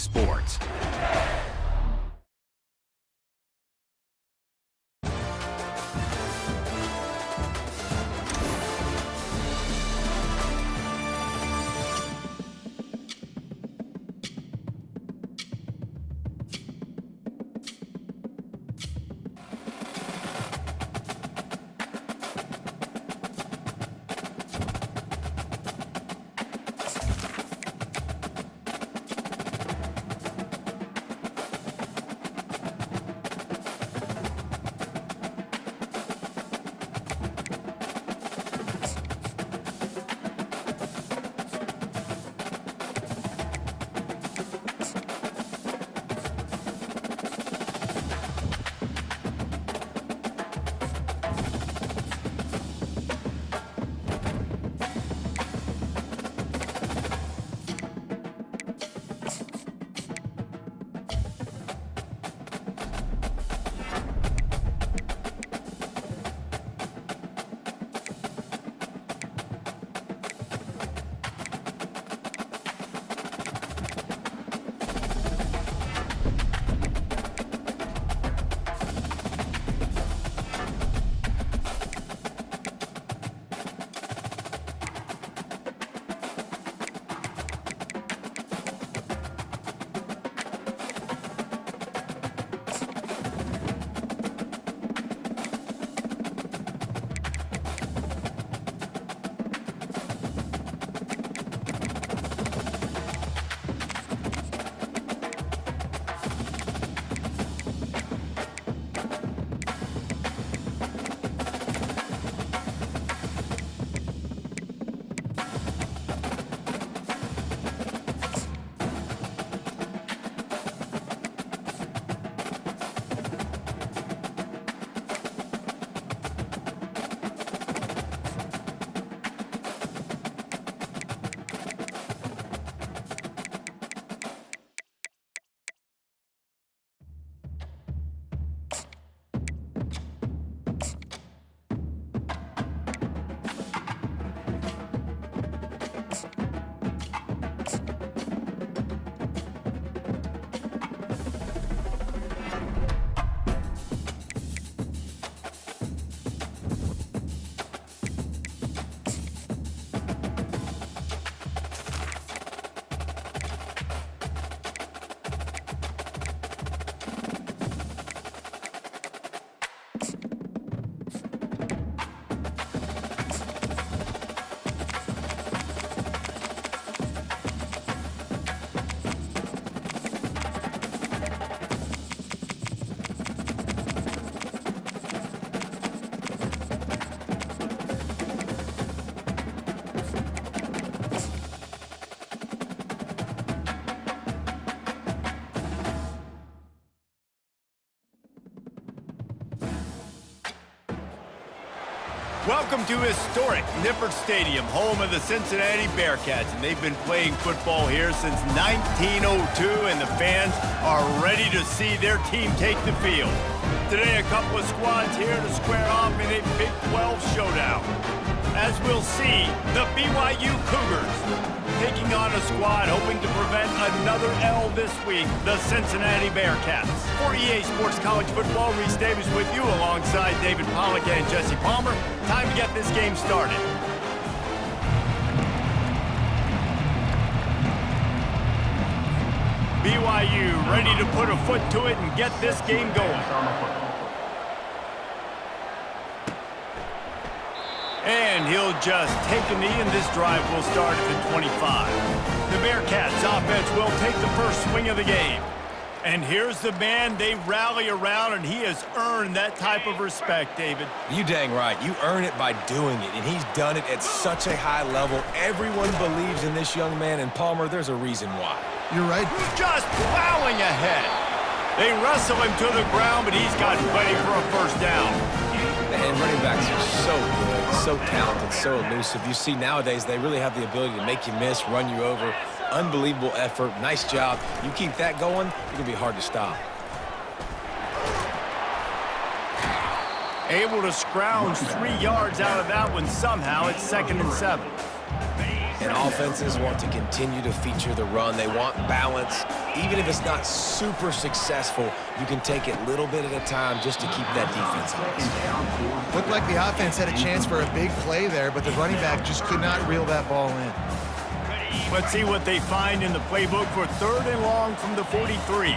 Sports. Welcome to historic Nippert Stadium, home of the Cincinnati Bearcats, and they've been playing football here since 1902, and the fans are ready to see their team take the field. Today, a couple of squads here to square off in a Big 12 showdown. As we'll see, the BYU Cougars taking on a squad hoping to prevent another L this week, the Cincinnati Bearcats. For EA Sports College Football, Reese Davis with you alongside David Pollack and Jesse Palmer. Time to get this game started. BYU ready to put a foot to it and get this game going. And he'll just take a knee, and this drive will start at the 25. The Bearcats offense will take the first swing of the game. And here's the man they rally around, and he has earned that type of respect, David. You dang right. You earn it by doing it, and he's done it at such a high level. Everyone believes in this young man, and Palmer, there's a reason why. You're right. Just plowing ahead. They wrestle him to the ground, but he's got plenty for a first down. And running backs are so good, so talented, so elusive. You see nowadays they really have the ability to make you miss, run you over. Unbelievable effort. Nice job. You keep that going, it's going to be hard to stop. Able to scrounge 3 yards out of that one somehow. It's 2nd and 7. And offenses want to continue to feature the run. They want balance. Even if it's not super successful, you can take it little bit at a time just to keep that defense honest. Looked like the offense had a chance for a big play there, but the running back just could not reel that ball in. Let's see what they find in the playbook for 3rd and long from the 43.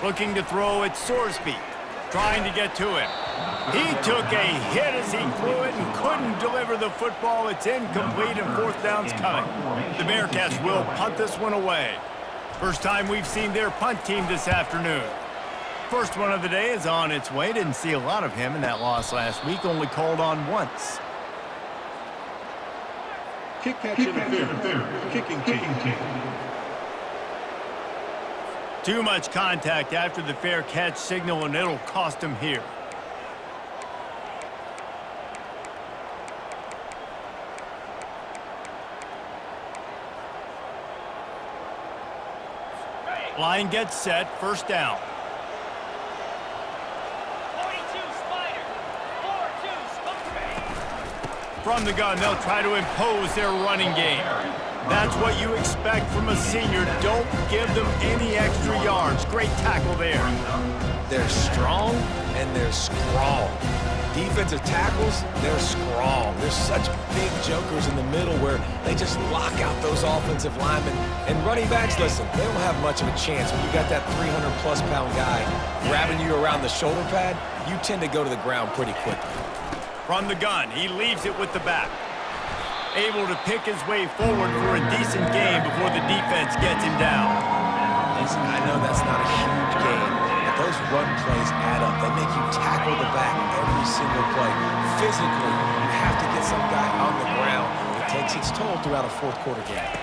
Looking to throw at Sorsby, trying to get to him. He took a hit as he threw it and couldn't deliver the football. It's incomplete and 4th down's coming. The Bearcats will punt this one away. First time we've seen their punt team this afternoon. First one of the day is on its way. Didn't see a lot of him in that loss last week, only called on once. Kick catch interference. Kicking team. Too much contact after the fair catch signal, and it'll cost him here. Line gets set, 1st down. 42 Spider, 4-2 Spider. From the gun, they'll try to impose their running game. That's what you expect from a senior. Don't give them any extra yards. Great tackle there. They're strong and they're strong. Defensive tackles, they're strong. They're such big jokers in the middle where they just lock out those offensive linemen. And running backs, listen, they don't have much of a chance. When you got that 300-plus pound guy grabbing you around the shoulder pad, you tend to go to the ground pretty quickly. From the gun, he leaves it with the back. Able to pick his way forward for a decent gain before the defense gets him down. Listen, I know that's not a huge gain, but those run plays add up. They make you tackle the back every single play. Physically, you have to get some guy on the ground. It takes its toll throughout a 4th quarter game.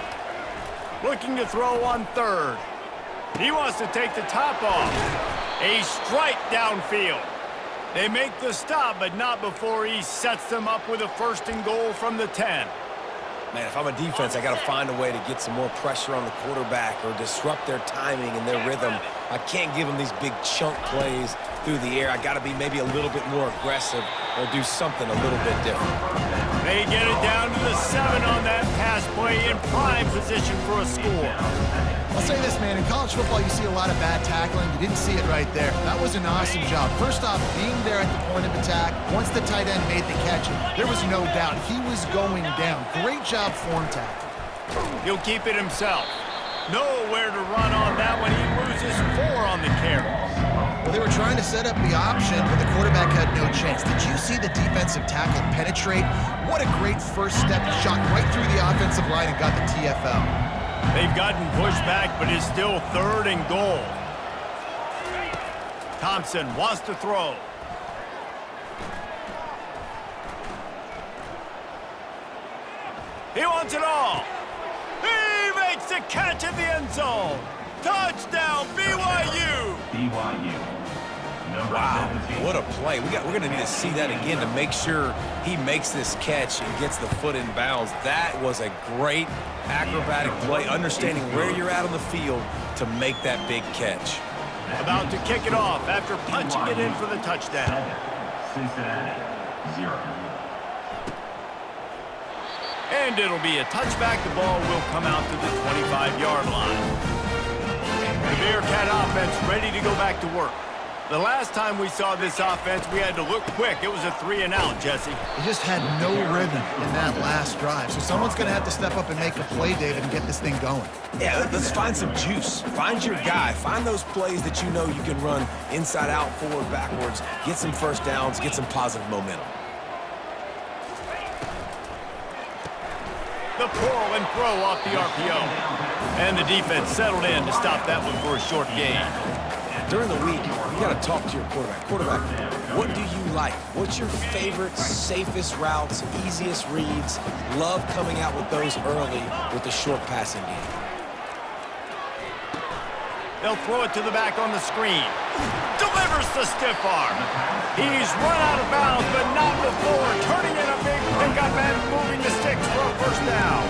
Looking to throw on 3rd. He wants to take the top off. A strike downfield. They make the stop, but not before he sets them up with a 1st and goal from the 10. Man, if I'm a defense, I got to find a way to get some more pressure on the quarterback or disrupt their timing and their rhythm. I can't give them these big chunk plays through the air. I got to be maybe a little bit more aggressive or do something a little bit different. They get it down to the 7 on that pass play in prime position for a score. I'll say this, man. In college football, you see a lot of bad tackling. You didn't see it right there. That was an awesome job. First off, being there at the point of attack. Once the tight end made the catch, there was no doubt he was going down. Great job form tackle. He'll keep it himself. Nowhere to run on that one. He loses 4 on the carry. Well, they were trying to set up the option, but the quarterback had no chance. Did you see the defensive tackle penetrate? What a great first step. He shot right through the offensive line and got the TFL. They've gotten pushed back, but it's still 3rd and goal. Thompson wants to throw. He wants it all. He makes the catch in the end zone. Touchdown, BYU. Wow, what a play. We're going to need to see that again to make sure he makes this catch and gets the foot in bounds. That was a great acrobatic play, understanding where you're at on the field to make that big catch. About to kick it off after punching it in for the touchdown. Cincinnati, 0. And it'll be a touchback. The ball will come out to the 25-yard line. The Bearcat offense ready to go back to work. The last time we saw this offense, we had to look quick. It was a 3-and-out, Jesse. They just had no rhythm in that last drive. So someone's going to have to step up and make a play, David, and get this thing going. Yeah, let's find some juice. Find your guy. Find those plays that you know you can run inside out, forward, backwards. Get some first downs. Get some positive momentum. The pull and throw off the RPO. And the defense settled in to stop that one for a short gain. During the week, you got to talk to your quarterback. Quarterback, what do you like? What's your favorite, safest routes, easiest reads? Love coming out with those early with the short passing game. They'll throw it to the back on the screen. Delivers the stiff arm. He's run out of bounds, but not before turning in a big pickup and moving the sticks for a 1st down.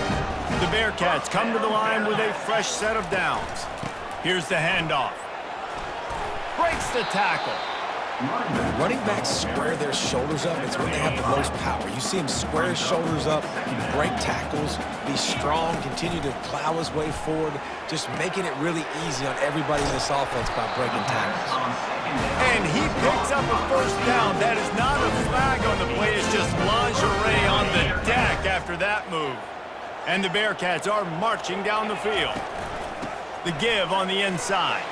The Bearcats come to the line with a fresh set of downs. Here's the handoff. Breaks the tackle. Running backs square their shoulders up. It's when they have the most power. You see him square his shoulders up, break tackles, be strong, continue to plow his way forward, just making it really easy on everybody in this offense by breaking tackles. And he picks up a first down. That is not a flag on the play. It's just lingerie on the deck after that move. And the Bearcats are marching down the field. The give on the inside.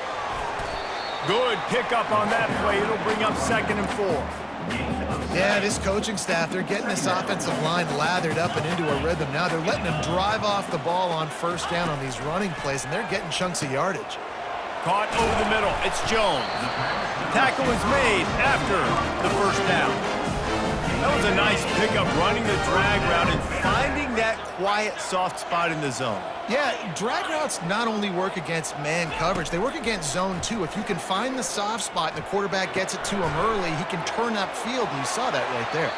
Good pickup on that play. It'll bring up 2nd and 4. Yeah, this coaching staff, they're getting this offensive line lathered up and into a rhythm now. They're letting them drive off the ball on first down on these running plays, and they're getting chunks of yardage. Caught over the middle. It's Jones. Tackle is made after the first down. That was a nice pickup, running the drag route and finding that quiet, soft spot in the zone. Yeah, drag routes not only work against man coverage, they work against zone too. If you can find the soft spot and the quarterback gets it to him early, he can turn upfield, and you saw that right there.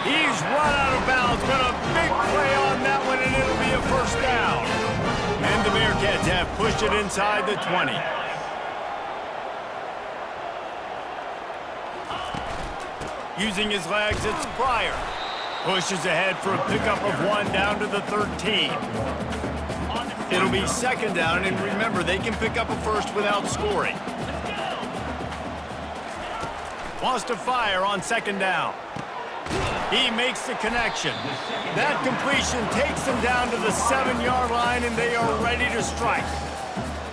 He's run out of bounds, but a big play on that one, and it'll be a first down. And the Bearcats have pushed it inside the 20. Using his legs, it's Pryor. Pushes ahead for a pickup of 1 down to the 13. It'll be 2nd down, and remember, they can pick up a first without scoring. Wants to fire on 2nd down. He makes the connection. That completion takes them down to the 7-yard line, and they are ready to strike.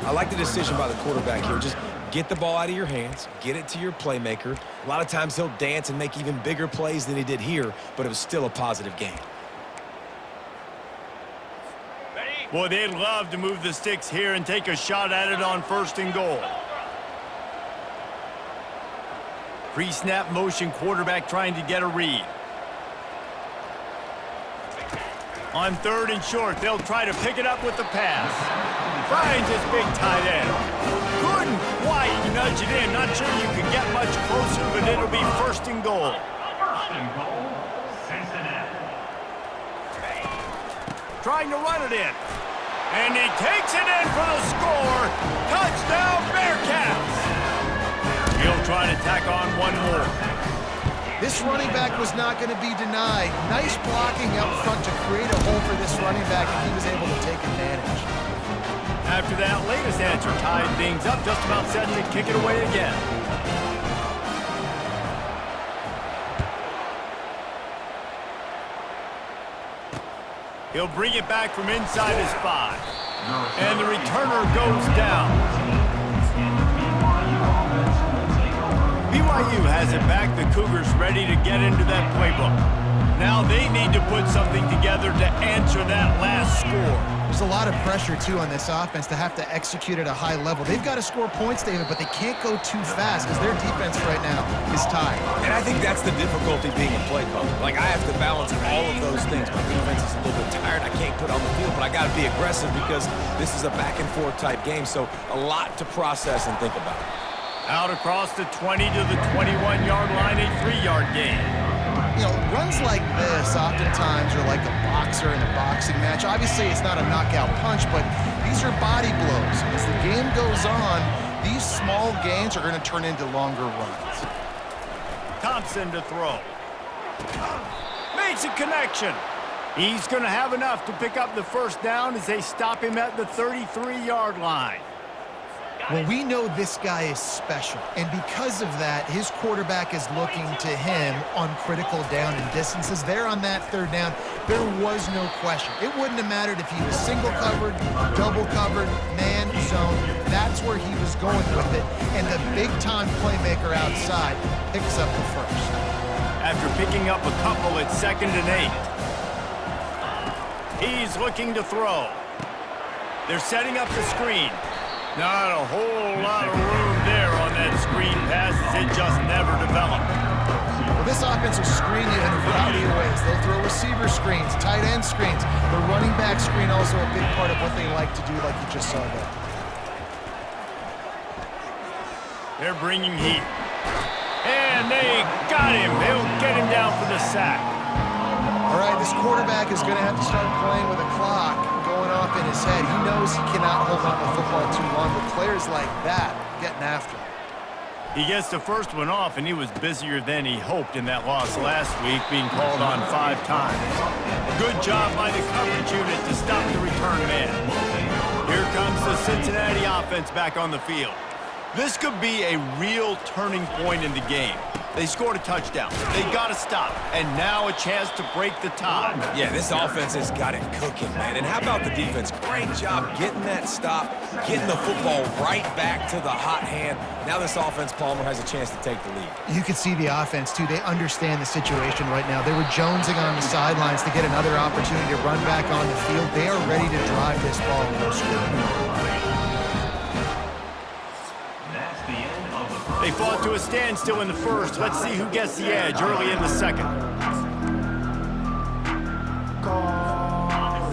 I like the decision by the quarterback here. Just get the ball out of your hands, get it to your playmaker. A lot of times he'll dance and make even bigger plays than he did here, but it was still a positive game. Boy, they'd love to move the sticks here and take a shot at it on 1st and goal. Pre-snap motion, quarterback trying to get a read. On 3rd and short, they'll try to pick it up with the pass. Finds his big tight end. Couldn't quite nudge it in. Not sure you could get much closer, but it'll be 1st and goal. 1st and goal, Cincinnati. Trying to run it in. And he takes it in for the score. Touchdown, Bearcats. He'll try to tack on one more. This running back was not going to be denied. Nice blocking up front to create a hole for this running back, and he was able to take advantage. After that latest answer tied things up, just about set to kick it away again. He'll bring it back from inside his 5. And the returner goes down. BYU has it back. The Cougars ready to get into that playbook. Now they need to put something together to answer that last score. There's a lot of pressure, too, on this offense to have to execute at a high level. They've got to score points, David, but they can't go too fast because their defense right now is tired. And I think that's the difficulty being a play caller. Like, I have to balance all of those things. My defense is a little bit tired. I can't put on the field, but I got to be aggressive because this is a back-and-forth type game, so a lot to process and think about. Out across the 20 to the 21-yard line, a 3-yard gain. You know, runs like this oftentimes are like a boxer in a boxing match. Obviously, it's not a knockout punch, but these are body blows. As the game goes on, these small gains are going to turn into longer runs. Thompson to throw. Makes a connection. He's going to have enough to pick up the first down as they stop him at the 33-yard line. Well, we know this guy is special, and because of that, his quarterback is looking to him on critical down and distances. There on that 3rd down, there was no question. It wouldn't have mattered if he was single covered, double covered, man, zone. That's where he was going with it, and the big-time playmaker outside picks up the first. After picking up a couple, it's 2nd and 8. He's looking to throw. They're setting up the screen. Not a whole lot of room there on that screen pass as it just never developed. Well, this offense will screen you in a variety of ways. They'll throw receiver screens, tight end screens. The running back screen also a big part of what they like to do, like you just saw there. They're bringing heat. And they got him. They'll get him down for the sack. All right, this quarterback is going to have to start playing with a clock going off in his head. He knows he cannot hold on to the football too long, but players like that getting after him. He gets the first one off, and he was busier than he hoped in that loss last week, being called on 5 times. Good job by the coverage unit to stop the return man. Here comes the Cincinnati offense back on the field. This could be a real turning point in the game. They scored a touchdown. They got to stop. And now a chance to break the tie. Yeah, this offense has got it cooking, man. And how about the defense? Great job getting that stop, getting the football right back to the hot hand. Now this offense, Palmer, has a chance to take the lead. You can see the offense, too. They understand the situation right now. They were jonesing on the sidelines to get another opportunity to run back on the field. They are ready to drive this ball and go score. They fought to a standstill in the first. Let's see who gets the edge early in the second.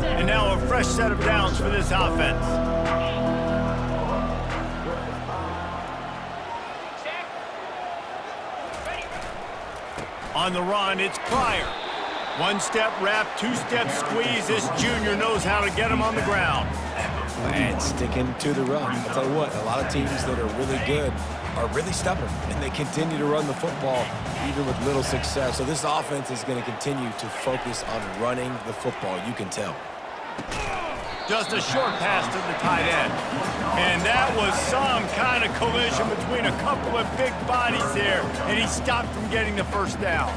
And now a fresh set of downs for this offense. On the run, it's Pryor. 1-step wrap, 2-step squeeze. This junior knows how to get him on the ground. And sticking to the run. I'll tell you what, a lot of teams that are really good are really stubborn, and they continue to run the football even with little success. So this offense is going to continue to focus on running the football. You can tell. Just a short pass to the tight end. And that was some kind of collision between a couple of big bodies there, and he stopped from getting the first down.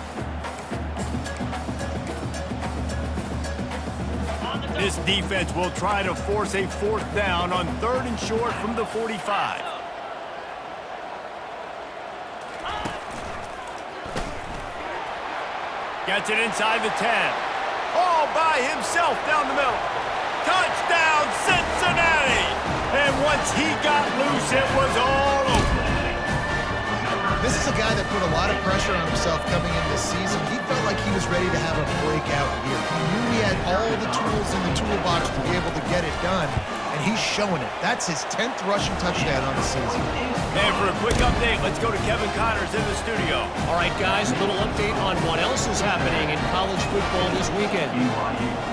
This defense will try to force a 4th down on 3rd and short from the 45. Gets it inside the 10. All by himself down the middle. Touchdown, Cincinnati! And once he got loose, it was all over. This is a guy that put a lot of pressure on himself coming into this season. He felt like he was ready to have a breakout year. He knew he had all the tools in the toolbox to be able to get it done, and he's showing it. That's his 10th rushing touchdown on the season. And for a quick update, let's go to Kevin Connors in the studio. All right, guys, a little update on what else is happening in college football this weekend.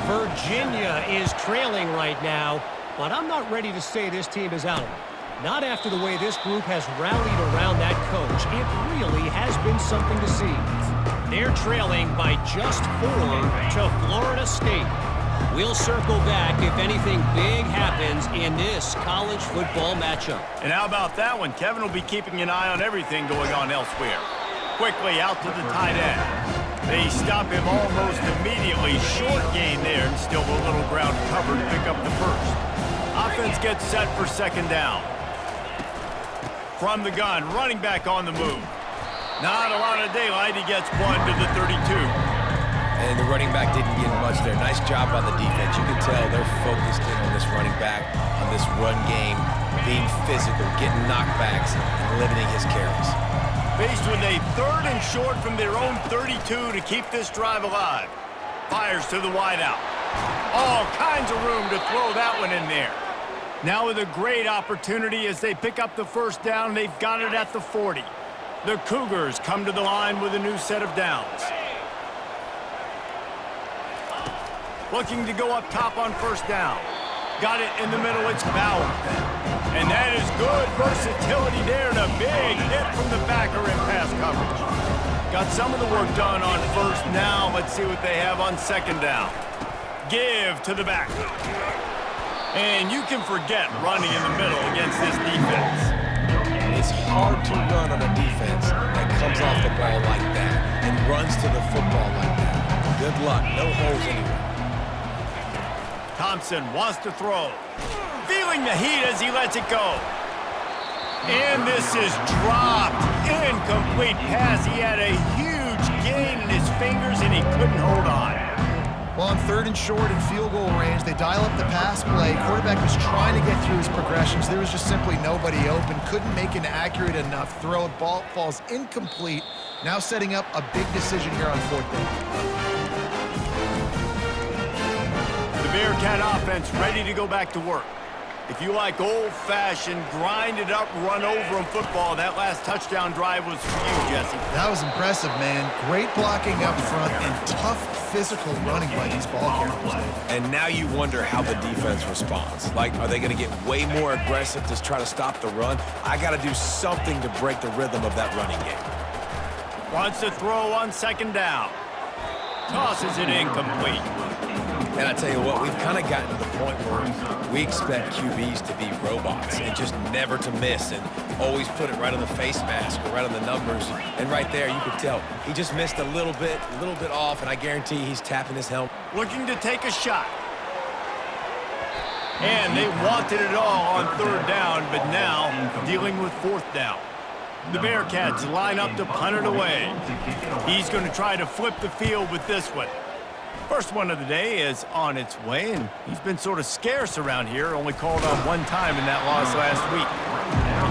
Virginia is trailing right now, but I'm not ready to say this team is out of it. Not after the way this group has rallied around that coach. It really has been something to see. They're trailing by just 4 to Florida State. We'll circle back if anything big happens in this college football matchup. And how about that one? Kevin will be keeping an eye on everything going on elsewhere. Quickly out to the tight end. They stop him almost immediately. Short gain there, and still a little ground cover to pick up the first. Offense gets set for 2nd down. From the gun, running back on the move. Not a lot of daylight. He gets 1 to the 32. And the running back didn't get much there. Nice job by the defense. You can tell they're focused in on this running back, on this run game, being physical, getting knockbacks, and limiting his carries. Faced with a 3rd and short from their own 32 to keep this drive alive. Fires to the wideout. All kinds of room to throw that one in there. Now with a great opportunity as they pick up the 1st down, they've got it at the 40. The Cougars come to the line with a new set of downs. Looking to go up top on 1st down. Got it in the middle, it's Bauer. And that is good versatility there and a big hit from the backer in pass coverage. Got some of the work done on 1st. Now let's see what they have on 2nd down. Give to the back. And you can forget running in the middle against this defense. It's hard to run on a defense that comes off the ball like that and runs to the football like that. Good luck. No holes anywhere. Thompson wants to throw. Feeling the heat as he lets it go. And this is dropped. Incomplete pass. He had a huge gain in his fingers and he couldn't hold on. Well, on 3rd and short and field goal range, they dial up the pass play. Quarterback was trying to get through his progressions. There was just simply nobody open. Couldn't make an accurate enough throw. Ball falls incomplete. Now setting up a big decision here on 4th down. The Bearcat offense ready to go back to work. If you like old-fashioned, grinded-up, run-over-'em football, that last touchdown drive was for you, Jesse. That was impressive, man. Great blocking up front and tough physical running by these ball carriers. And now you wonder how the defense responds. Like, are they going to get way more aggressive to try to stop the run? I got to do something to break the rhythm of that running game. Wants to throw on second down. Tosses it incomplete. And I tell you what, we've kind of gotten to the point where we expect QBs to be robots and just never to miss and always put it right on the face mask or right on the numbers. And right there, you could tell he just missed a little bit off, and I guarantee he's tapping his helmet. Looking to take a shot. And they wanted it all on third down, but now dealing with fourth down. The Bearcats line up to punt it away. He's going to try to flip the field with this one. First one of the day is on its way, and he's been sort of scarce around here, only called on one time in that loss last week.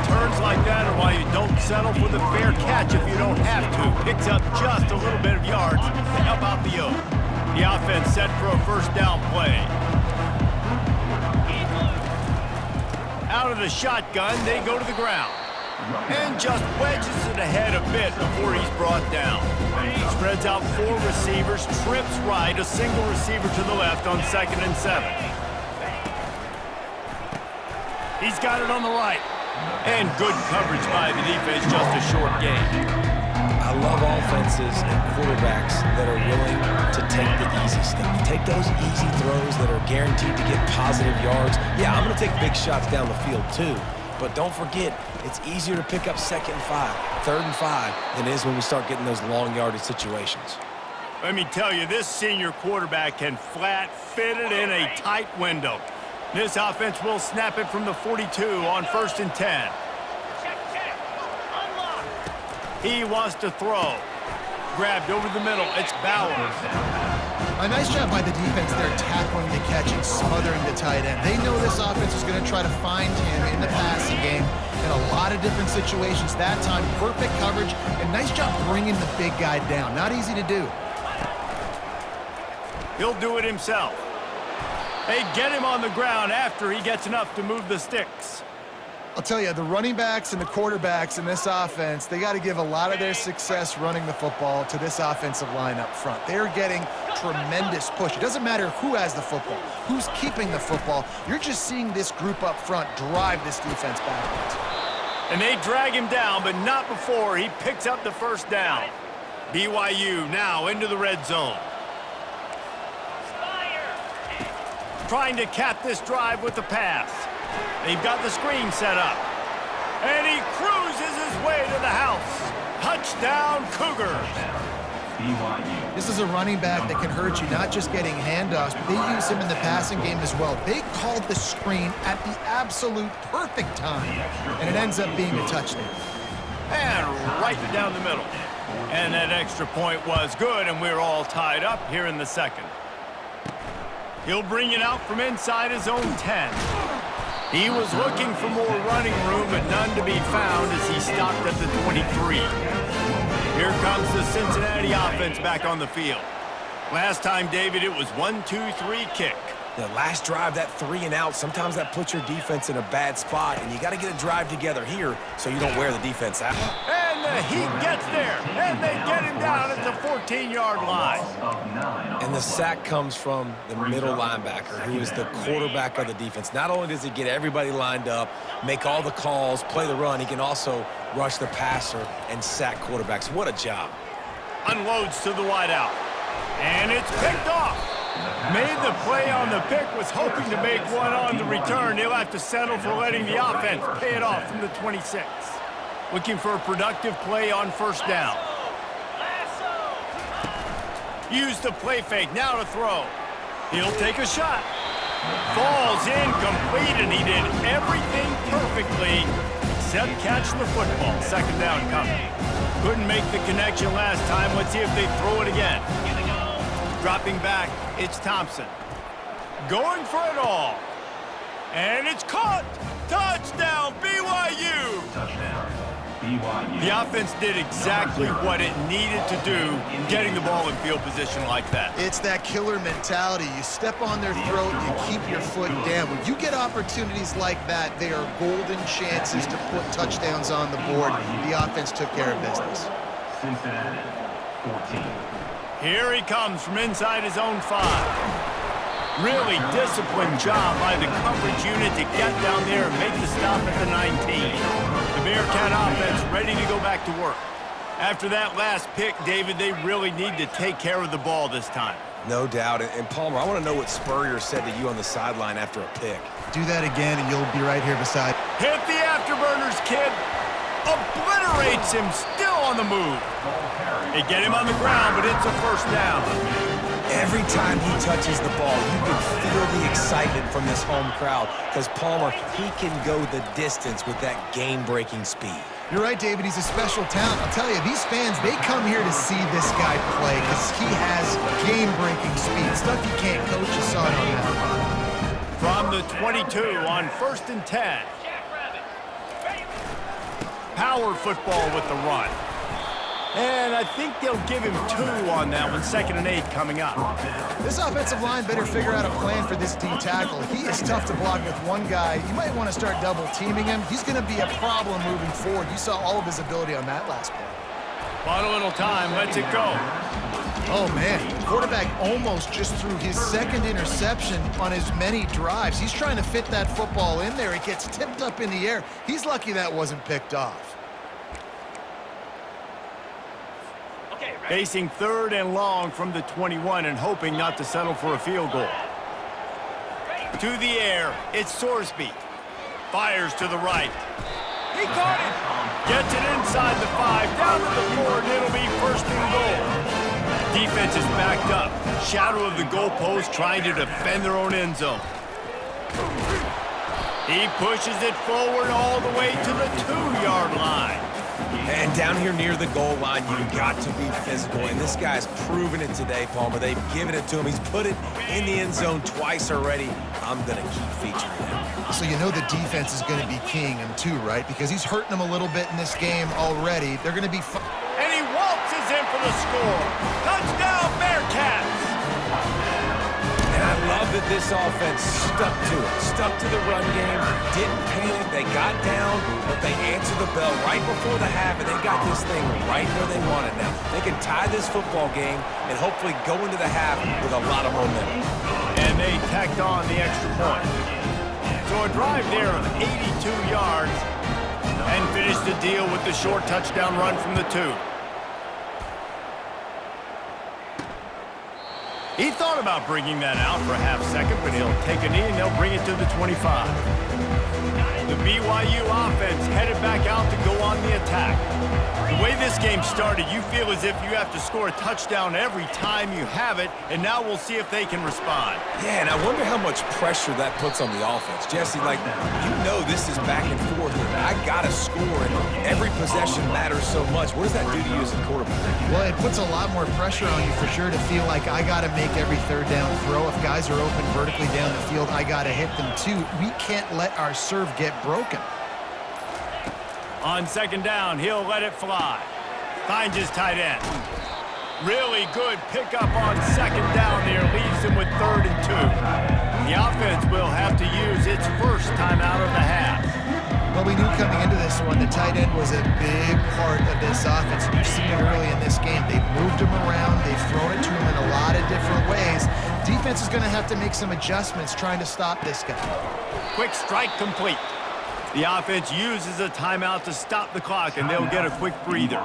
Returns like that are why you don't settle for the fair catch if you don't have to. Picks up just a little bit of yards to help out the yoke. The offense set for a first down play. Out of the shotgun, they go to the ground. And just wedges it ahead a bit before he's brought down. Spreads out four receivers, trips right, a single receiver to the left on 2nd and 7. He's got it on the right. And good coverage by the defense, just a short gain. I love offenses and quarterbacks that are willing to take the easy stuff. Take those easy throws that are guaranteed to get positive yards. Yeah, I'm going to take big shots down the field too. But don't forget, it's easier to pick up 2nd and 5, 3rd and 5 than it is when we start getting those long yardage situations. Let me tell you, this senior quarterback can flat fit it in a tight window. This offense will snap it from the 42 on 1st and 10. Check. Unlock. He wants to throw. Grabbed over the middle. It's Bowers. A nice job by the defense there tackling the catch and smothering the tight end. They know this offense is going to try to find him in the passing game in a lot of different situations. That time, perfect coverage and nice job bringing the big guy down. Not easy to do. He'll do it himself. They get him on the ground after he gets enough to move the sticks. I'll tell you, the running backs and the quarterbacks in this offense, they got to give a lot of their success running the football to this offensive line up front. They're getting tremendous push. It doesn't matter who has the football, who's keeping the football. You're just seeing this group up front drive this defense backwards. And they drag him down, but not before he picks up the first down. BYU now into the red zone. Trying to cap this drive with the pass. They've got the screen set up. And he cruises his way to the house. Touchdown, Cougars. This is a running back that can hurt you, not just getting handoffs, but they use him in the passing game as well. They called the screen at the absolute perfect time, and it ends up being a touchdown. And right down the middle. And that extra point was good, and we're all tied up here in the second. He'll bring it out from inside his own 10. He was looking for more running room, but none to be found as he stopped at the 23. Here comes the Cincinnati offense back on the field. Last time, David, it was 1-2-3 kick. The last drive, that 3 and out, sometimes that puts your defense in a bad spot, and you got to get a drive together here so you don't wear the defense out. And the Heat gets there, and they get him down at the 14-yard line. And the sack comes from the middle linebacker, who is the quarterback of the defense. Not only does he get everybody lined up, make all the calls, play the run, he can also rush the passer and sack quarterbacks. What a job. Unloads to the wideout. And it's picked off. Made the play on the pick, was hoping to make one on the return. He'll have to settle for letting the offense pay it off from the 26. Looking for a productive play on first down. Use the play fake, now to throw. He'll take a shot. Falls incomplete, and he did everything perfectly except catch the football. Second down coming. Couldn't make the connection last time. Let's see if they throw it again. Dropping back, it's Thompson. Going for it all. And it's caught. Touchdown, BYU. The offense did exactly what it needed to do, getting the ball in field position like that. It's that killer mentality. You step on their throat, you keep your foot down. When you get opportunities like that, they are golden chances to put touchdowns on the board. The offense took care of business. Cincinnati, 14. Here he comes from inside his own 5. Really disciplined job by the coverage unit to get down there and make the stop at the 19. The Bearcat offense ready to go back to work. After that last pick, David, they really need to take care of the ball this time. No doubt. And Palmer, I want to know what Spurrier said to you on the sideline after a pick. Do that again, and you'll be right here beside. Hit the afterburners, kid. Obliterates him, still on the move. They get him on the ground, but it's a first down. Every time he touches the ball, you can feel the excitement from this home crowd because Palmer, he can go the distance with that game-breaking speed. You're right, David. He's a special talent. I'll tell you, these fans, they come here to see this guy play because he has game-breaking speed. Stuff you can't coach. You saw it on that. From the 22 on 1st and 10. Power football with the run. And I think they'll give him 2 on that one. 2nd and 8 coming up. This offensive line better figure out a plan for this D tackle. He is tough to block with one guy. You might want to start double-teaming him. He's going to be a problem moving forward. You saw all of his ability on that last play. Bought a little time. Lets it go. Oh, man. The quarterback almost just threw his 2nd interception on as many drives. He's trying to fit that football in there. It gets tipped up in the air. He's lucky that wasn't picked off. Facing 3rd and long from the 21 and hoping not to settle for a field goal. To the air, it's Sorsby. Fires to the right. He caught it. Gets it inside the 5, down to the 4, and it'll be 1st and goal. Defense is backed up. Shadow of the goalpost trying to defend their own end zone. He pushes it forward all the way to the 2-yard line. And down here near the goal line, you've got to be physical. And this guy's proven it today, Palmer. They've given it to him. He's put it in the end zone twice already. I'm going to keep featuring him. So you know the defense is going to be keying him too, right? Because he's hurting them a little bit in this game already. They're going to be... And he waltzes in for the score. Touchdown, Bearcats! And I love that this offense stuck to it, stuck to the run game, didn't panic, they got down, but they answered the bell right before the half, and they got this thing right where they want it now. They can tie this football game and hopefully go into the half with a lot of momentum. And they tacked on the extra point. So a drive there of 82 yards and finished the deal with the short touchdown run from the 2. He thought about bringing that out for a half second, but he'll take a knee and they'll bring it to the 25. The BYU offense headed back out to go on the attack. The way this game started, you feel as if you have to score a touchdown every time you have it, and now we'll see if they can respond. Yeah, and I wonder how much pressure that puts on the offense. Jesse, like, you know this is back and forth, and I got to score, and every possession matters so much. What does that do to you as a quarterback? Well, it puts a lot more pressure on you for sure to feel like I got to make every 3rd down throw. If guys are open vertically down the field, I got to hit them too. We can't let our serve get broken. On 2nd down, he'll let it fly. Finds his tight end. Really good pickup on 2nd down there. Leaves him with 3rd and 2. The offense will have to use its first timeout of the half. Well, we knew coming into this one, the tight end was a big part of this offense. You've seen it early in this game. They've moved him around. They've thrown it to him in a lot of different ways. Defense is going to have to make some adjustments trying to stop this guy. Quick strike complete. The offense uses a timeout to stop the clock, and they'll get a quick breather.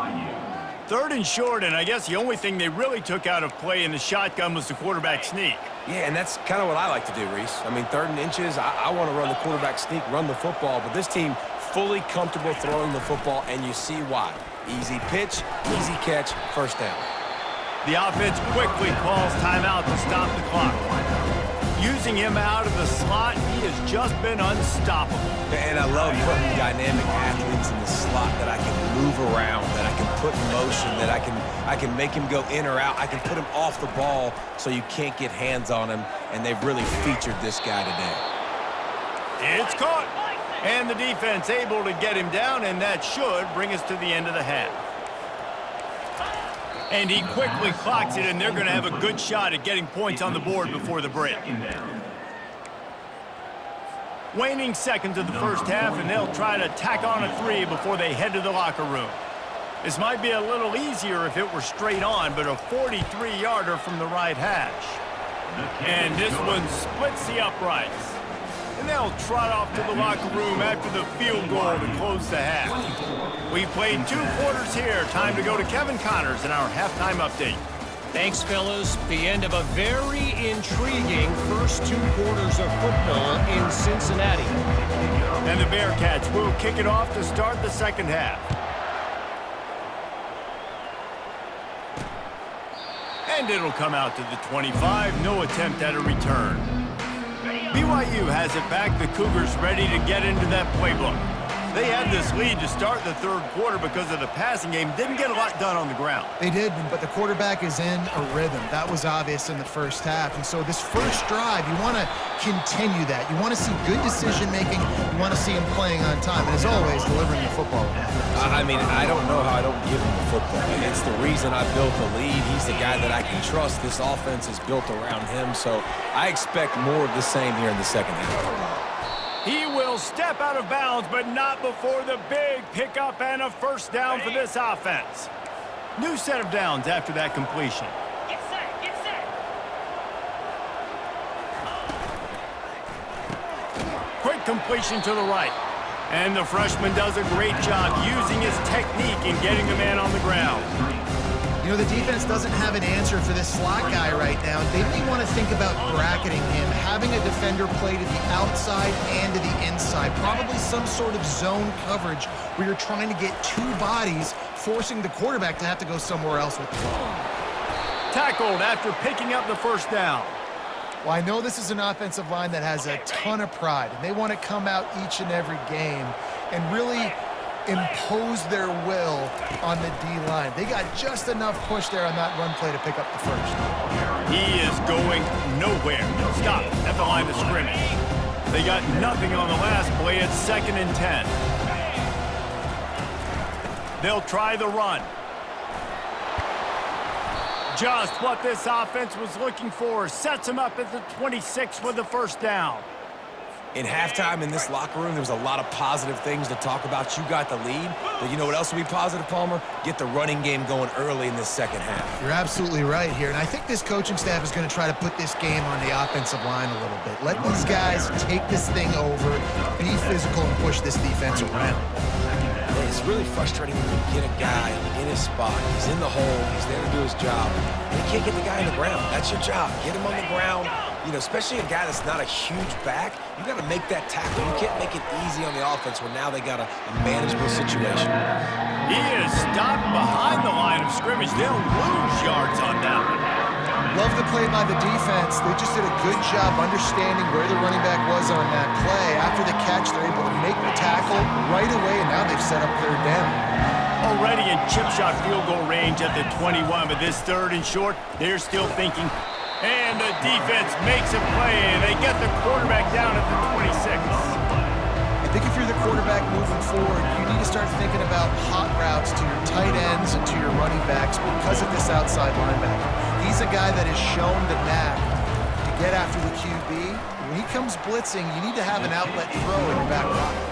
3rd and short, and I guess the only thing they really took out of play in the shotgun was the quarterback sneak. Yeah, and that's kind of what I like to do, Reese. I mean, 3rd and inches, I want to run the quarterback sneak, run the football, but this team fully comfortable throwing the football, and you see why. Easy pitch, easy catch, 1st down. The offense quickly calls timeout to stop the clock. Using him out of the slot, he has just been unstoppable. And I love putting dynamic athletes in the slot that I can move around, that I can put in motion, that I can make him go in or out. I can put him off the ball so you can't get hands on him, and they've really featured this guy today. It's caught. And the defense able to get him down, and that should bring us to the end of the half. And he quickly clocks it, and they're going to have a good shot at getting points on the board before the break. Waning seconds of the first half, and they'll try to tack on a 3 before they head to the locker room. This might be a little easier if it were straight on, but a 43-yarder from the right hash. And this one splits the uprights. And they'll trot off to the locker room after the field goal to close the half. We've played 2 quarters here. Time to go to Kevin Connors in our halftime update. Thanks, fellas. The end of a very intriguing first 2 quarters of football in Cincinnati. And the Bearcats will kick it off to start the second half. And it'll come out to the 25. No attempt at a return. BYU has it back. The Cougars ready to get into that playbook. They had this lead to start the third quarter because of the passing game. Didn't get a lot done on the ground. They did, but the quarterback is in a rhythm. That was obvious in the first half. And so this first drive, you want to continue that. You want to see good decision-making. You want to see him playing on time. And as always, delivering the football. I mean, I don't know how I don't give him the football. It's the reason I built the lead. He's the guy that I can trust. This offense is built around him. So I expect more of the same here in the second half. He will step out of bounds, but not before the big pickup and a first down for this offense. New set of downs after that completion. Get set, get set. Quick completion to the right. And the freshman does a great job using his technique and getting the man on the ground. You know, the defense doesn't have an answer for this slot guy right now. They may want to think about bracketing him, having a defender play to the outside and to the inside. Probably some sort of zone coverage where you're trying to get 2 bodies, forcing the quarterback to have to go somewhere else with the ball. Tackled after picking up the first down. Well, I know this is an offensive line that has a ton of pride, and they want to come out each and every game and really impose their will on the D-line. They got just enough push there on that run play to pick up the first. He is going nowhere. Stop at the line of scrimmage. They got nothing on the last play. It's 2nd and 10. They'll try the run. Just what this offense was looking for. Sets him up at the 26 with the first down. In halftime in this locker room, there was a lot of positive things to talk about. You got the lead, but you know what else will be positive, Palmer? Get the running game going early in this second half. You're absolutely right here, and I think this coaching staff is going to try to put this game on the offensive line a little bit. Let these guys take this thing over, be physical, and push this defense around. It's really frustrating when you get a guy in his spot. He's in the hole. He's there to do his job. And you can't get the guy on the ground. That's your job. Get him on the ground. You know, especially a guy that's not a huge back, you got to make that tackle. You can't make it easy on the offense where now they got a manageable situation. He is stopped behind the line of scrimmage. They'll lose yards on that one. Love the play by the defense. They just did a good job understanding where the running back was on that play. After the catch, they're able to make the tackle right away, and now they've set up third down. Already in chip shot field goal range at the 21, but this 3rd and short, they're still thinking. And the defense makes a play, and they get the quarterback down at the 26. I think if you're the quarterback moving forward, you need to start thinking about hot routes to your tight ends and to your running backs because of this outside linebacker. He's a guy that has shown the knack to get after the QB. When he comes blitzing, you need to have an outlet throw in your back pocket.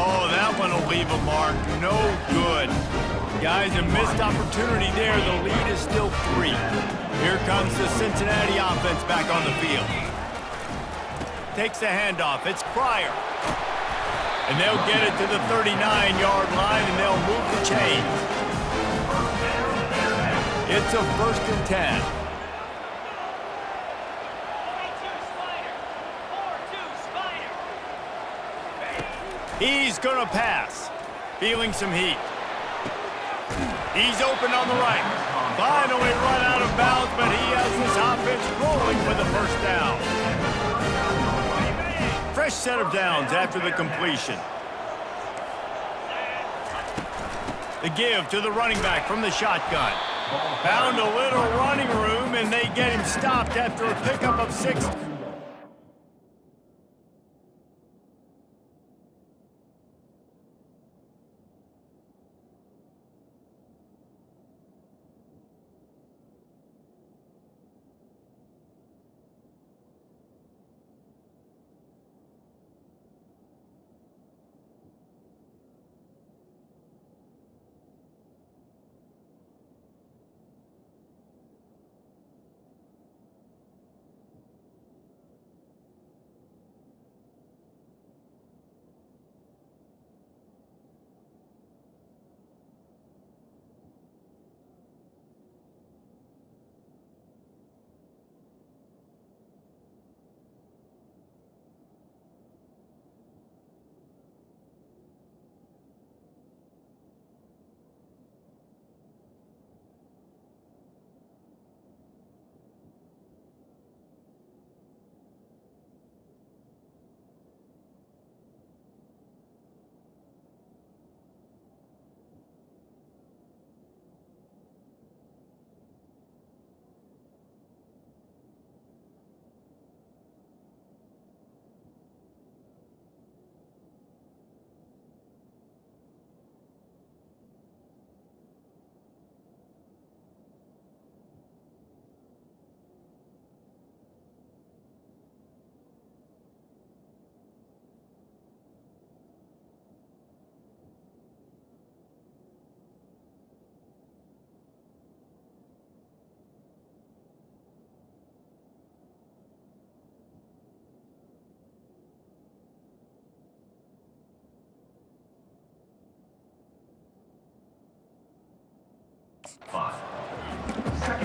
Oh, that one will leave a mark. No good. Guys, a missed opportunity there. The lead is still 3. Here comes the Cincinnati offense back on the field. Takes the handoff. It's Pryor. And they'll get it to the 39-yard line, and they'll move the chains. It's a 1st and 10. 4-2 Spider. He's going to pass. Feeling some heat. He's open on the right. Finally run out of bounds, but he has this offense rolling with a first down. Fresh set of downs after the completion. The give to the running back from the shotgun. Found a little running room, and they get him stopped after a pickup of 6.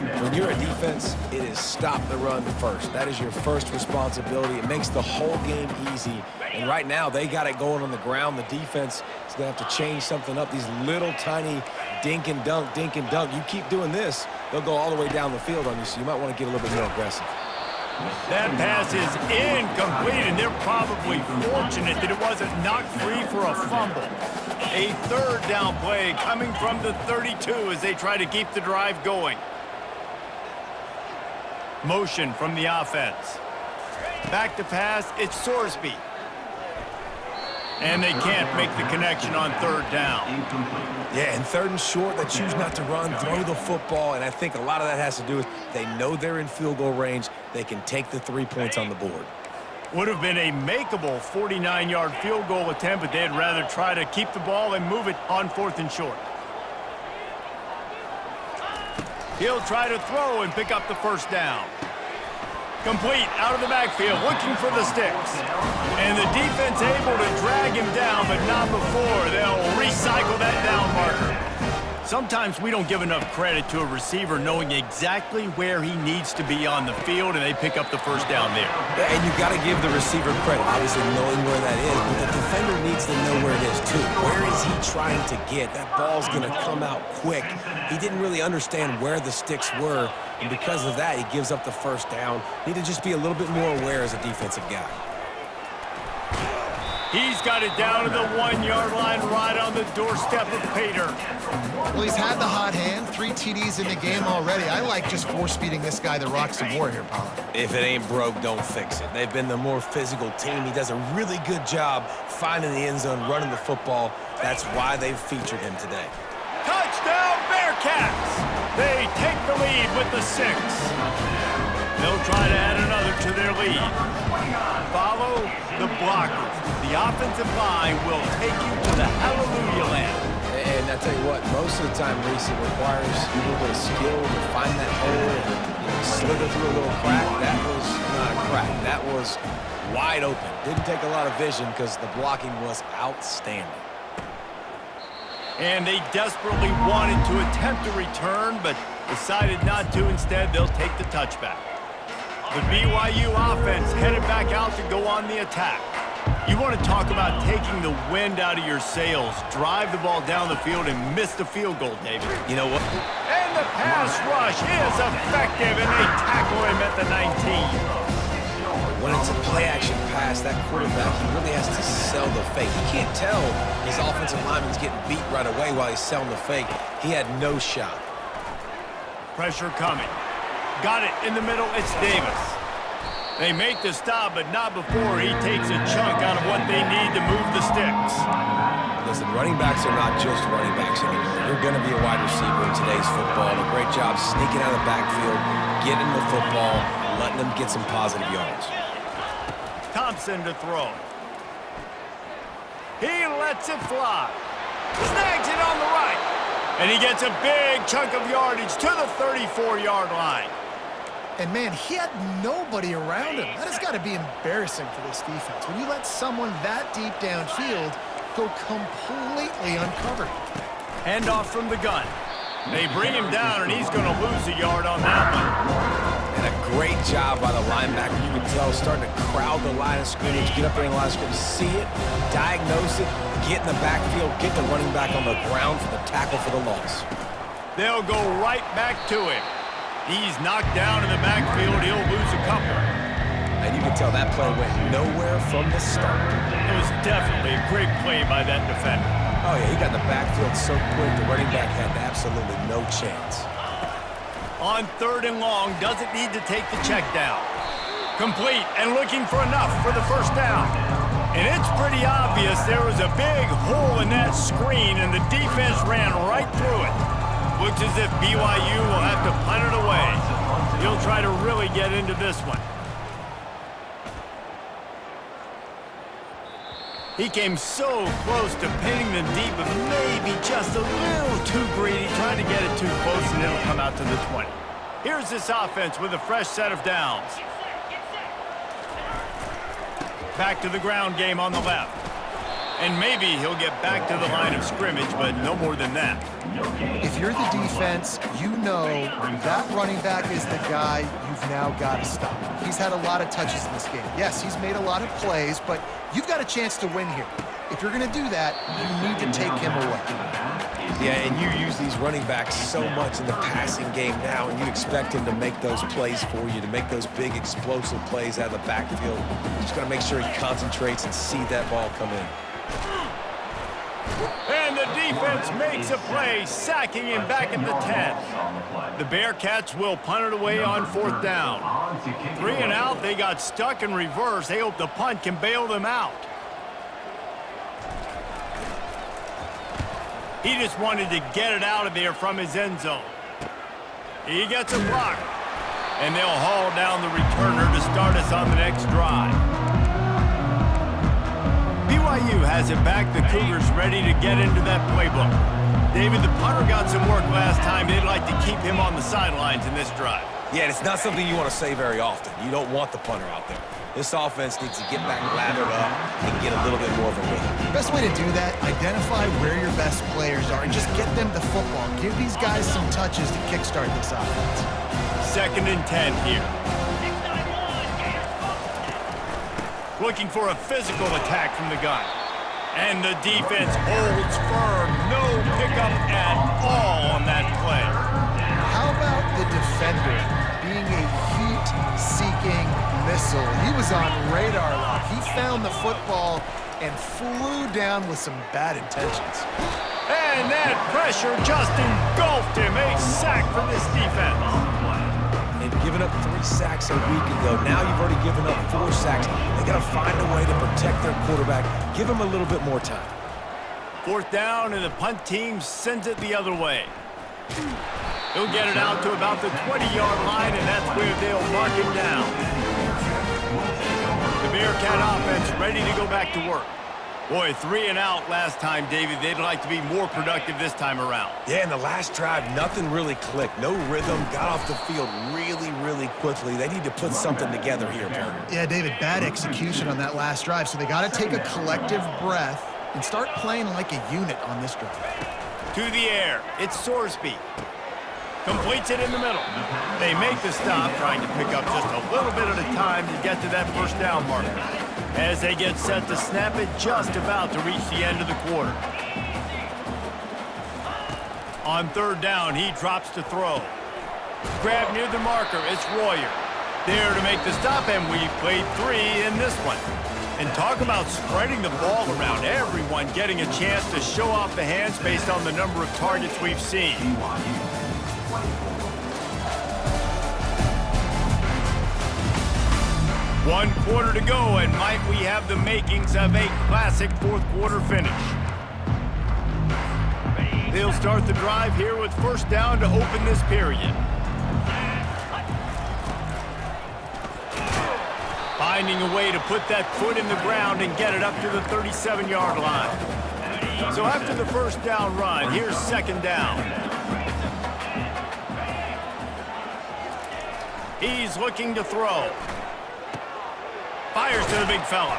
When you're a defense, it is stop the run first. That is your first responsibility. It makes the whole game easy. And right now, they got it going on the ground. The defense is going to have to change something up. These little tiny dink and dunk, dink and dunk. You keep doing this, they'll go all the way down the field on you, so you might want to get a little bit more aggressive. That pass is incomplete, and they're probably fortunate that it wasn't knocked free for a fumble. A third down play coming from the 32 as they try to keep the drive going. Motion from the offense. Back to pass, it's Sorsby. And they can't make the connection on third down. Yeah, and third and short, they choose not to run, throw the football, and I think a lot of that has to do with they know they're in field goal range. They can take the 3 points on the board. Would have been a makeable 49-yard field goal attempt, but they'd rather try to keep the ball and move it on fourth and short. He'll try to throw and pick up the first down. Complete out of the backfield, looking for the sticks. And the defense able to drag him down, but not before. They'll recycle that down marker. Sometimes we don't give enough credit to a receiver knowing exactly where he needs to be on the field, and they pick up the first down there. Yeah, and you got to give the receiver credit, obviously knowing where that is, but the defender needs to know where it is too. Where is he trying to get? That ball's going to come out quick. He didn't really understand where the sticks were, and because of that, he gives up the first down. Need to just be a little bit more aware as a defensive guy. He's got it down to the 1-yard line right on the doorstep of Pater. Well, he's had the hot hand, 3 TDs in the game already. I like just force-feeding this guy the rock some more here, Pollard. If it ain't broke, don't fix it. They've been the more physical team. He does a really good job finding the end zone, running the football. That's why they've featured him today. Touchdown, Bearcats! They take the lead with the 6. They'll try to add another to their lead. Follow the blockers. The offensive line will take you to the hallelujah land. And I tell you what, most of the time, Reese, it requires a little bit of skill to find that hole and slither through a little crack. That was not a crack. That was wide open. Didn't take a lot of vision because the blocking was outstanding. And they desperately wanted to attempt a return, but decided not to. Instead, they'll take the touchback. The BYU offense headed back out to go on the attack. You want to talk about taking the wind out of your sails. Drive the ball down the field and miss the field goal, David. You know what? And the pass rush is effective, and they tackle him at the 19. When it's a play-action pass, that quarterback, he really has to sell the fake. He can't tell his offensive lineman's getting beat right away while he's selling the fake. He had no shot. Pressure coming. Got it in the middle. It's Davis. They make the stop, but not before he takes a chunk out of what they need to move the sticks. Listen, running backs are not just running backs anymore. You're going to be a wide receiver in today's football. A great job sneaking out of the backfield, getting the football, letting them get some positive yards. Thompson to throw. He lets it fly. Snags it on the right. And he gets a big chunk of yardage to the 34-yard line. And, man, he had nobody around him. That has got to be embarrassing for this defense. When you let someone that deep downfield go completely uncovered. Handoff from the gun. They bring him down, and he's going to lose a yard on that one. And a great job by the linebacker. You can tell starting to crowd the line of scrimmage, get up there in the line of scrimmage, see it, diagnose it, get in the backfield, get the running back on the ground for the tackle for the loss. They'll go right back to him. He's knocked down in the backfield. He'll lose a couple. And you can tell that play went nowhere from the start. It was definitely a great play by that defender. Oh, yeah, he got in the backfield so quick, the running back had absolutely no chance. On 3rd and long, doesn't need to take the check down. Complete and looking for enough for the first down. And it's pretty obvious there was a big hole in that screen, and the defense ran right through it. Looks as if BYU will have to punt it away. He'll try to really get into this one. He came so close to pinning them deep, but maybe just a little too greedy, trying to get it too close, and it'll come out to the 20. Here's this offense with a fresh set of downs. Back to the ground game on the left. And maybe he'll get back to the line of scrimmage, but no more than that. If you're the defense, you know that running back is the guy you've now got to stop. He's had a lot of touches in this game. Yes, he's made a lot of plays, but you've got a chance to win here. If you're going to do that, you need to take him away. Yeah, and you use these running backs so much in the passing game now, and you expect him to make those plays for you, to make those big explosive plays out of the backfield. You just got to make sure he concentrates and see that ball come in. And the defense makes a play, sacking him back at the 10. The Bearcats will punt it away on 4th down. 3 and out, they got stuck in reverse. They hope the punt can bail them out. He just wanted to get it out of there from his end zone. He gets a block. And they'll haul down the returner to start us on the next drive. BYU has it back. The Cougars ready to get into that playbook. David, the punter got some work last time. They'd like to keep him on the sidelines in this drive. Yeah, and it's not something you want to say very often. You don't want the punter out there. This offense needs to get back lathered up and get a little bit more of a rhythm. Best way to do that, identify where your best players are and just get them the football. Give these guys some touches to kickstart this offense. 2nd and 10 here. Looking for a physical attack from the gun. And the defense holds firm. No pickup at all on that play. How about the defender being a heat-seeking missile? He was on radar lock. He found the football and flew down with some bad intentions. And that pressure just engulfed him. A sack for this defense. They've given up 3 sacks a week ago. Now you've already given up 4 sacks. They got to find a way to protect their quarterback. Give him a little bit more time. 4th down, and the punt team sends it the other way. He'll get it out to about the 20-yard line, and that's where they'll mark him down. The Bearcat offense ready to go back to work. Boy, 3 and out last time, David. They'd like to be more productive this time around. Yeah, in the last drive, nothing really clicked. No rhythm, got off the field really, really quickly. They need to put something together here, partner. Yeah, David, bad execution on that last drive, so they got to take a collective breath and start playing like a unit on this drive. To the air, it's Sorsby. Completes it in the middle. They make the stop, trying to pick up just a little bit at a time to get to that 1st down marker. As they get set to snap it, just about to reach the end of the quarter. On 3rd down, he drops to throw. Grab near the marker, it's Royer. There to make the stop, and we've played 3 in this one. And talk about spreading the ball around. Everyone getting a chance to show off the hands based on the number of targets we've seen. 1 quarter to go, and might we have the makings of a classic 4th quarter finish. They'll start the drive here with 1st down to open this period. Finding a way to put that foot in the ground and get it up to the 37-yard line. So after the 1st down run, here's 2nd down. He's looking to throw. Fires to the big fella.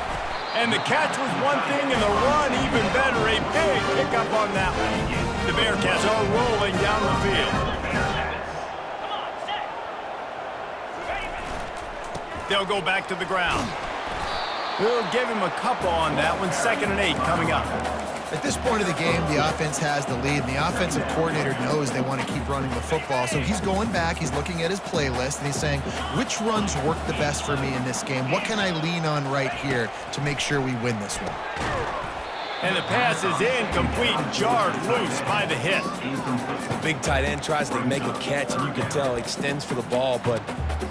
And the catch was one thing, and the run even better. A big pickup on that one. The Bearcats are rolling down the field. They'll go back to the ground. We'll give him a couple on that one. 2nd and 8 coming up. At this point of the game, the offense has the lead, and the offensive coordinator knows they want to keep running the football. So he's going back, he's looking at his playlist, and he's saying, which runs work the best for me in this game? What can I lean on right here to make sure we win this one? And the pass is incomplete, jarred loose by the hit. The big tight end tries to make a catch, and you can tell extends for the ball, but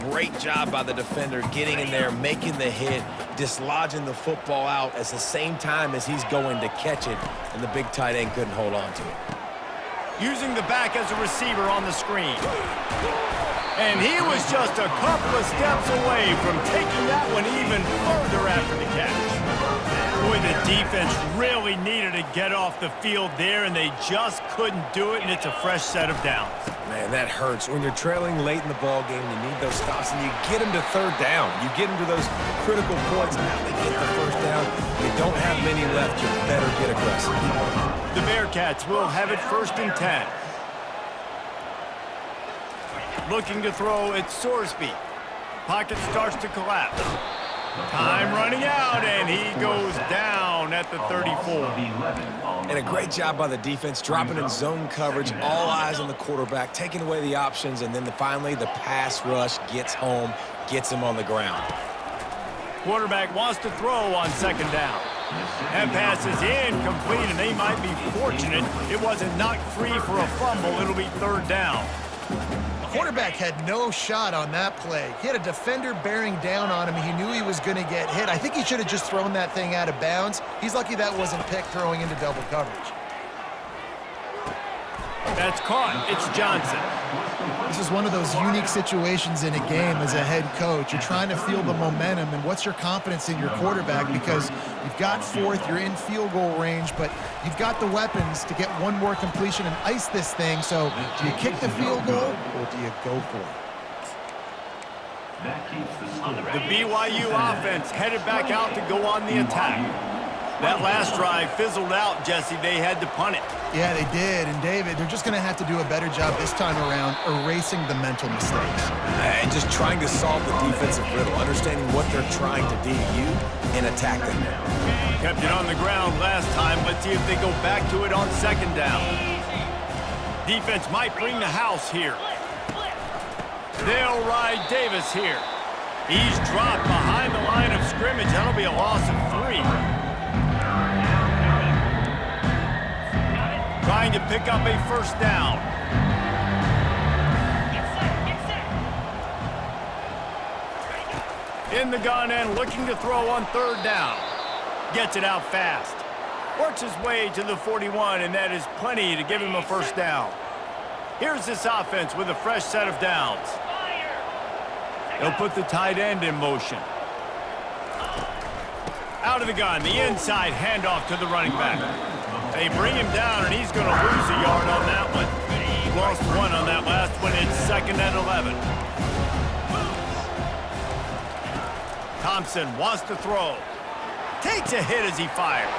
great job by the defender getting in there, making the hit, dislodging the football out at the same time as he's going to catch it, and the big tight end couldn't hold on to it. Using the back as a receiver on the screen. And he was just a couple of steps away from taking that one even further after the catch. Boy, the defense really needed to get off the field there, and they just couldn't do it, and it's a fresh set of downs. Man, that hurts. When you're trailing late in the ball game, you need those stops, and you get them to third down. You get them to those critical points. Now they get the first down. You don't have many left. You better get aggressive. The Bearcats will have it 1st and 10. Looking to throw, it's Sorsby. Pocket starts to collapse. Time running out, and he goes down at the 34. And a great job by the defense, dropping in zone coverage, all eyes on the quarterback, taking away the options, and then finally the pass rush gets home, gets him on the ground. Quarterback wants to throw on 2nd down. That pass is incomplete, and they might be fortunate it wasn't knocked free for a fumble. It'll be 3rd down. Quarterback had no shot on that play. He had a defender bearing down on him. He knew he was going to get hit. I think he should have just thrown that thing out of bounds. He's lucky that wasn't picked throwing into double coverage. That's caught. It's Johnson. This is one of those unique situations in a game as a head coach. You're trying to feel the momentum, and what's your confidence in your quarterback? Because you've got 4th, you're in field goal range, but you've got the weapons to get one more completion and ice this thing. So do you kick the field goal, or do you go for it? The BYU offense headed back out to go on the attack. That last drive fizzled out, Jesse. They had to punt it. Yeah, they did. And, David, they're just going to have to do a better job this time around erasing the mental mistakes. And just trying to solve the defensive riddle, understanding what they're trying to do to you and attack them. Kept it on the ground last time. Let's see if they go back to it on 2nd down. Defense might bring the house here. They'll ride Davis here. He's dropped behind the line of scrimmage. That'll be a loss of 3. Trying to pick up a 1st down. In the gun and looking to throw on 3rd down. Gets it out fast. Works his way to the 41, and that is plenty to give him a 1st down. Here's this offense with a fresh set of downs. They'll put the tight end in motion. Out of the gun, the inside handoff to the running back. They bring him down, and he's going to lose a yard on that one. Lost 1 on that last one. It's 2nd and 11. Thompson wants to throw. Takes a hit as he fires.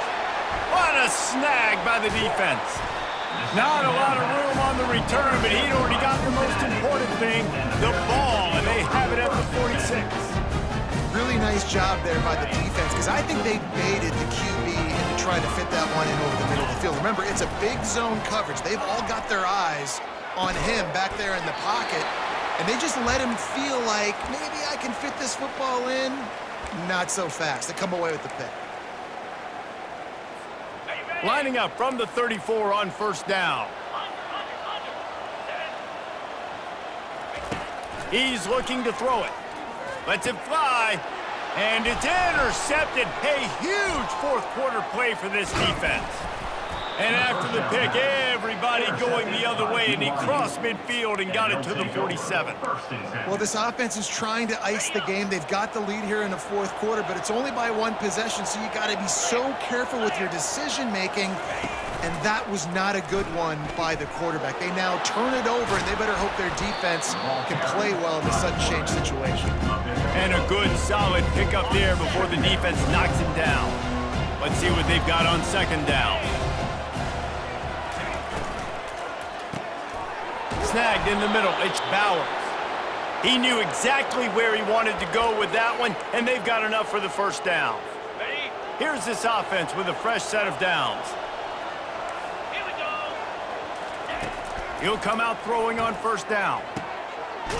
What a snag by the defense. Not a lot of room on the return, but he'd already got the most important thing, the ball, and they have it at the 46. Really nice job there by the defense, because I think they baited the QB into trying to fit that one in over the middle of the field. Remember, it's a big zone coverage. They've all got their eyes on him back there in the pocket, and they just let him feel like, maybe I can fit this football in. Not so fast. They come away with the pick. Lining up from the 34 on 1st down. He's looking to throw it. Lets it fly, and it's intercepted. A huge 4th quarter play for this defense. And after the pick, everybody going the other way, and he crossed midfield and got it to the 47. Well, this offense is trying to ice the game. They've got the lead here in the 4th quarter, but it's only by 1 possession, so you got to be so careful with your decision-making, and that was not a good one by the quarterback. They now turn it over, and they better hope their defense can play well in a sudden change situation. And a good, solid pickup there before the defense knocks him down. Let's see what they've got on 2nd down. Snagged in the middle, it's Bowers. He knew exactly where he wanted to go with that one, and they've got enough for the 1st down. Here's this offense with a fresh set of downs. He'll come out throwing on 1st down.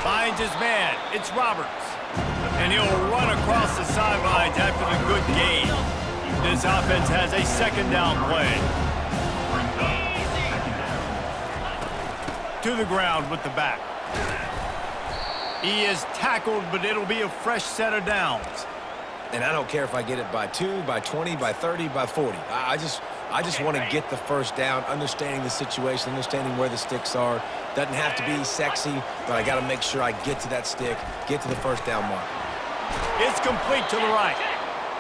Finds his man, it's Roberts. And he'll run across the sidelines after the good gain. This offense has a 2nd down play. To the ground with the back. He is tackled, but it'll be a fresh set of downs. And I don't care if I get it by 2, by 20, by 30, by 40. I I just want to get the first down, understanding the situation, understanding where the sticks are. Doesn't have to be sexy, but I got to make sure I get to that stick, get to the first down mark. It's complete to the right.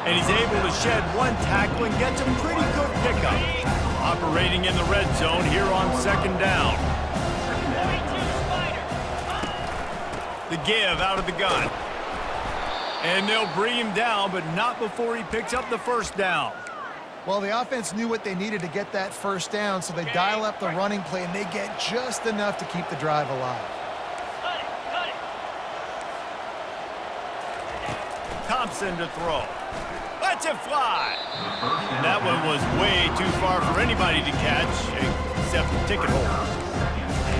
And he's able to shed one tackle and gets a pretty good pickup. Operating in the red zone here on second down. The give out of the gun. And they'll bring him down, but not before he picks up the first down. Well, the offense knew what they needed to get that first down, so they dial up the running play, and they get just enough to keep the drive alive. Thompson to throw. Lets it fly. That one was way too far for anybody to catch, except ticket holders.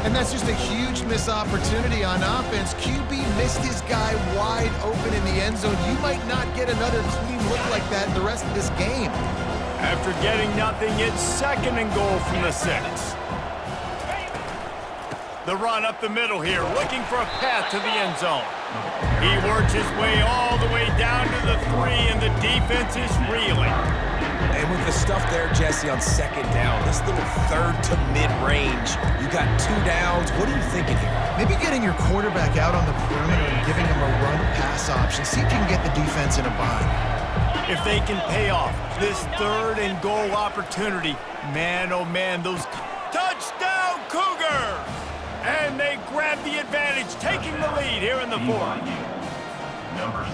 And that's just a huge missed opportunity on offense. QB missed his guy wide open in the end zone. You might not get another clean look like that in the rest of this game. After getting nothing, it's second and goal from the 6. The run up the middle here, looking for a path to the end zone. He works his way all the way down to the 3, and the defense is reeling. And with the stuff there, Jesse, on second down, this little third to mid-range, you got 2 downs. What are you thinking here? Maybe getting your quarterback out on the perimeter and giving him a run-pass option. See if you can get the defense in a bind. If they can pay off this third and goal opportunity, man, oh man, those touchdown Cougars! And they grab the advantage, taking the lead here in the 4th.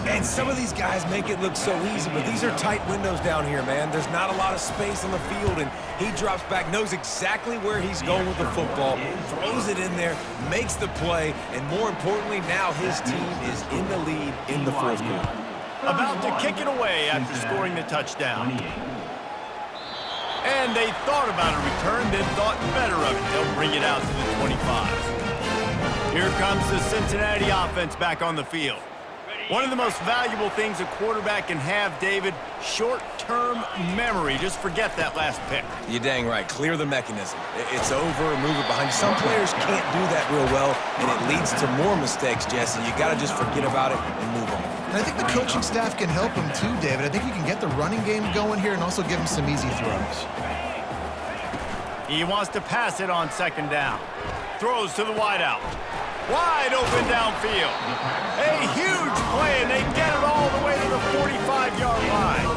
And some of these guys make it look so easy, but these are tight windows down here, man. There's not a lot of space on the field, and he drops back, knows exactly where he's going with the football, throws it in there, makes the play, and more importantly, now his team is in the lead in the 4th quarter. About to kick it away after scoring the touchdown. And they thought about a return, then thought better of it. They'll bring it out to the 25. Here comes the Cincinnati offense back on the field. One of the most valuable things a quarterback can have, David, short-term memory. Just forget that last pick. You're dang right. Clear the mechanism. It's over, move it behind you. Some players can't do that real well, and it leads to more mistakes, Jesse. You got to just forget about it and move on. And I think the coaching staff can help him too, David. I think you can get the running game going here and also give him some easy throws. He wants to pass it on second down. Throws to the wideout. Wide open downfield. A huge play, and they get it all the way to the 45-yard line.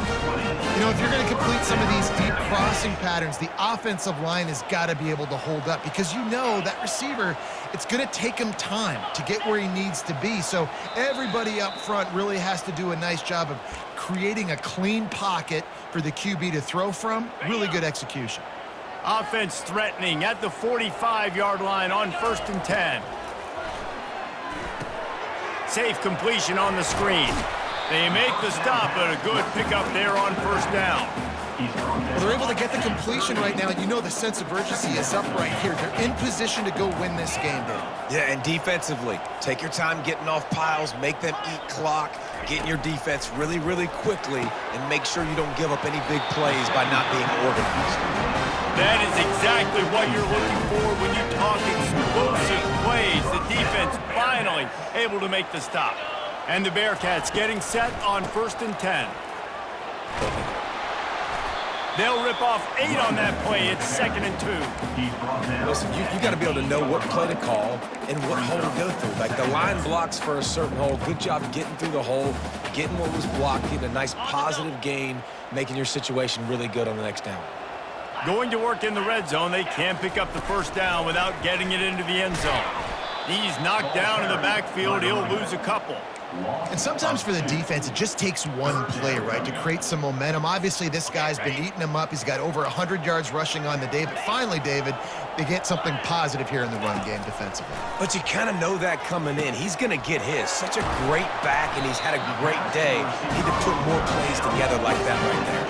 You know, if you're going to complete some of these deep crossing patterns, the offensive line has got to be able to hold up because you know that receiver, it's going to take him time to get where he needs to be. So everybody up front really has to do a nice job of creating a clean pocket for the QB to throw from. Really good execution. Offense threatening at the 45-yard line on 1st and 10. Safe completion on the screen. They make the stop, but a good pickup there on 1st down. Well, they're able to get the completion right now, and you know the sense of urgency is up right here. They're in position to go win this game, Dave. Yeah, and defensively, take your time getting off piles, make them eat clock, get in your defense really, really quickly, and make sure you don't give up any big plays by not being organized. That is exactly what you're looking for when you talk explosive plays. The defense finally able to make the stop. And the Bearcats getting set on 1st and 10. They'll rip off 8 on that play. It's 2nd and 2. Listen, you got to be able to know what play to call and what hole to go through. Like the line blocks for a certain hole. Good job getting through the hole, getting what was blocked, getting a nice positive gain, making your situation really good on the next down. Going to work in the red zone. They can't pick up the 1st down without getting it into the end zone. He's knocked down in the backfield. He'll lose a couple. And sometimes for the defense, it just takes one play, right, to create some momentum. Obviously, this guy's been eating him up. He's got over 100 yards rushing on the day. But finally, David, they get something positive here in the run game defensively. But you kind of know that coming in. He's going to get his. Such a great back, and he's had a great day. Need to put more plays together like that right there.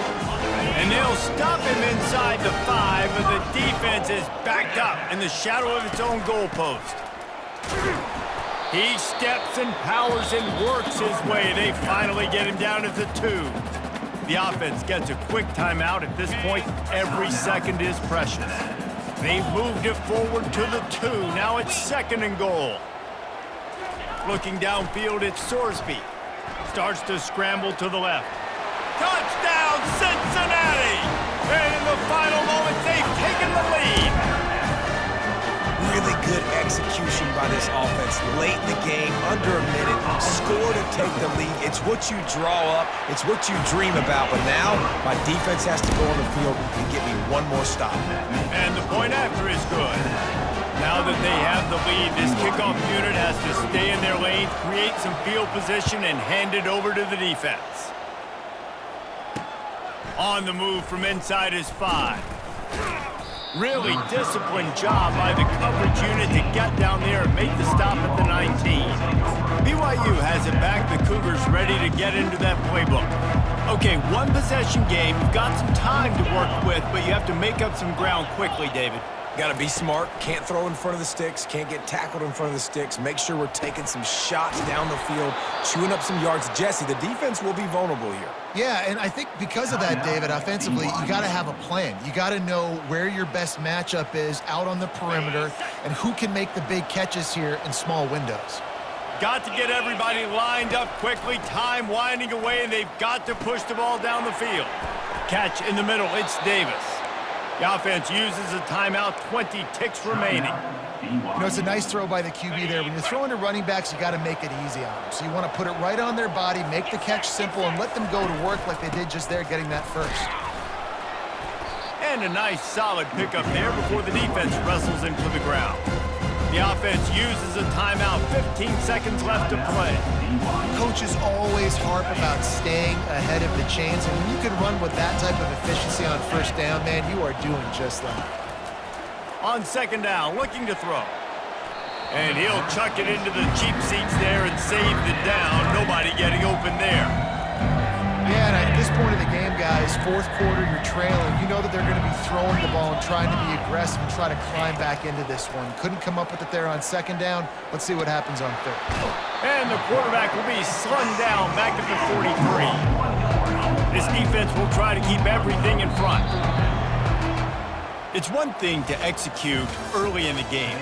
And they'll stop him inside the 5, but the defense is backed up in the shadow of its own goalpost. He steps and powers and works his way. They finally get him down to the 2. The offense gets a quick timeout. At this point, every second is precious. They've moved it forward to the 2. Now it's 2nd and goal. Looking downfield, it's Sorsby. Starts to scramble to the left. Touchdown, Cincinnati! And in the final moments, they've taken the lead. Really good execution by this offense late in the game, under a minute, score to take the lead. It's what you draw up, it's what you dream about, but now my defense has to go on the field and get me one more stop. And the point after is good. Now that they have the lead, this kickoff unit has to stay in their lane, create some field position, and hand it over to the defense. On the move from inside is 5. Really disciplined job by the coverage unit to get down there and make the stop at the 19. BYU has it back. The Cougars ready to get into that playbook. Okay, one possession game. You've got some time to work with, but you have to make up some ground quickly, David. Got to be smart. Can't throw in front of the sticks. Can't get tackled in front of the sticks. Make sure we're taking some shots down the field, chewing up some yards. Jesse, the defense will be vulnerable here. Yeah, and I think because of that, David, offensively, you got to have a plan. You got to know where your best matchup is out on the perimeter and who can make the big catches here in small windows. Got to get everybody lined up quickly. Time winding away, and they've got to push the ball down the field. Catch in the middle. It's Davis. The offense uses a timeout, 20 ticks remaining. You know, it's a nice throw by the QB there. When you're throwing to running backs, you got to make it easy on them. So you want to put it right on their body, make the catch simple, and let them go to work like they did just there, getting that first. And a nice solid pickup there before the defense wrestles him to the ground. The offense uses a timeout, 15 seconds left to play. Coaches always harp about staying ahead of the chains, and when you can run with that type of efficiency on first down, man, you are doing just that. On second down, looking to throw. And he'll chuck it into the cheap seats there and save the down. Nobody getting open there. Yeah, and at this point of the game, guys, fourth quarter, you're trailing. You know that they're going to be throwing the ball and trying to be aggressive and try to climb back into this one. Couldn't come up with it there on second down. Let's see what happens on third. And the quarterback will be slung down back at the 43. This defense will try to keep everything in front. It's one thing to execute early in the game.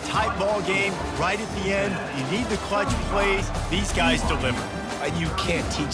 Tight ball game, right at the end. You need the clutch plays. These guys deliver. You can't teach